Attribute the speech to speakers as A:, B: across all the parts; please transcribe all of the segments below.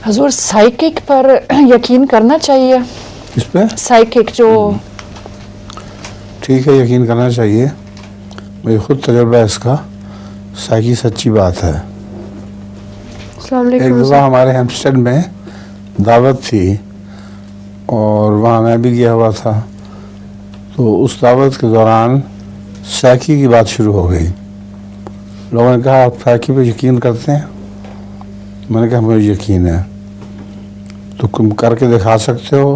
A: حضور سائیکک پر یقین کرنا چاہیے؟
B: اس پہ
A: سائیکک جو
B: ٹھیک ہے، یقین کرنا چاہیے. مجھے خود تجربہ ہے اس کا. سائیکی سچی بات ہے.
A: السلام
B: ایک
A: علیکم.
B: دفعہ ہمارے ہیمپسٹر میں دعوت تھی اور وہاں میں بھی گیا ہوا تھا. تو اس دعوت کے دوران سائیکی کی بات شروع ہو گئی. لوگوں نے کہا آپ سائیکی پہ یقین کرتے ہیں؟ میں نے کہا مجھے یقین ہے. تو تم کر کے دکھا سکتے ہو؟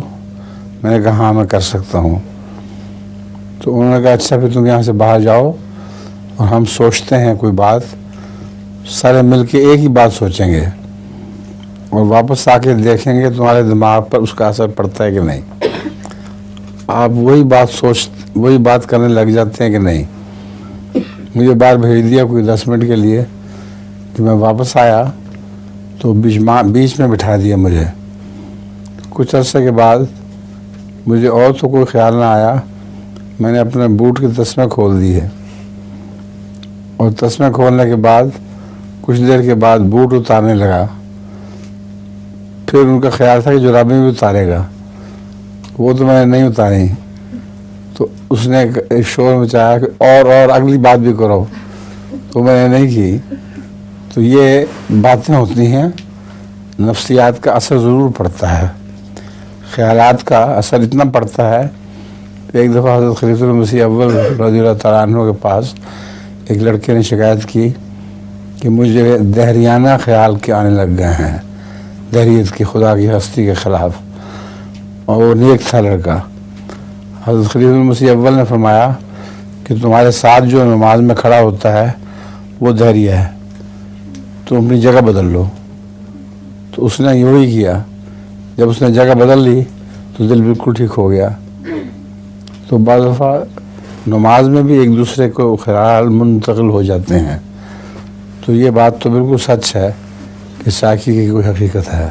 B: میں نے کہا ہاں میں کر سکتا ہوں. تو انہوں نے کہا اچھا پھر تم یہاں سے باہر جاؤ اور ہم سوچتے ہیں کوئی بات، سارے مل کے ایک ہی بات سوچیں گے اور واپس آ کے دیکھیں گے تمہارے دماغ پر اس کا اثر پڑتا ہے کہ نہیں. آپ وہی بات کرنے لگ جاتے ہیں کہ نہیں. مجھے باہر بھیج دیا کوئی 10 منٹ کے لیے. کہ میں واپس آیا تو بیچ میں بٹھا دیا مجھے. کچھ عرصے کے بعد مجھے اور تو کوئی خیال نہ آیا. میں نے اپنے بوٹ کے تسمے کھول دیے اور تسمے کھولنے کے بعد کچھ دیر کے بعد بوٹ اتارنے لگا. پھر ان کا خیال تھا کہ جرابیں بھی اتارے گا. وہ تو میں نے نہیں اتاری. تو اس نے ایک شور مچایا کہ اور اگلی بات بھی کرو. تو میں نے نہیں کی. تو یہ باتیں ہوتی ہیں. نفسیات کا اثر ضرور پڑتا ہے. خیالات کا اثر اتنا پڑتا ہے کہ ایک دفعہ حضرت خلیفۃ المسیح اول رضی اللہ تعالیٰ عنہ کے پاس ایک لڑکے نے شکایت کی کہ مجھے دہریانہ خیال کے آنے لگ گئے ہیں، دہریت کی، خدا کی ہستی کے خلاف. اور وہ نیک تھا لڑکا. حضرت خلیفۃ المسیح اول نے فرمایا کہ تمہارے ساتھ جو نماز میں کھڑا ہوتا ہے وہ دہریہ ہے، تم اپنی جگہ بدل لو. تو اس نے یوں ہی کیا. جب اس نے جگہ بدل لی تو دل بالکل ٹھیک ہو گیا. تو بعض دفعہ نماز میں بھی ایک دوسرے کو خیال منتقل ہو جاتے ہیں. تو یہ بات تو بالکل سچ ہے کہ سائیکی کی کوئی حقیقت ہے.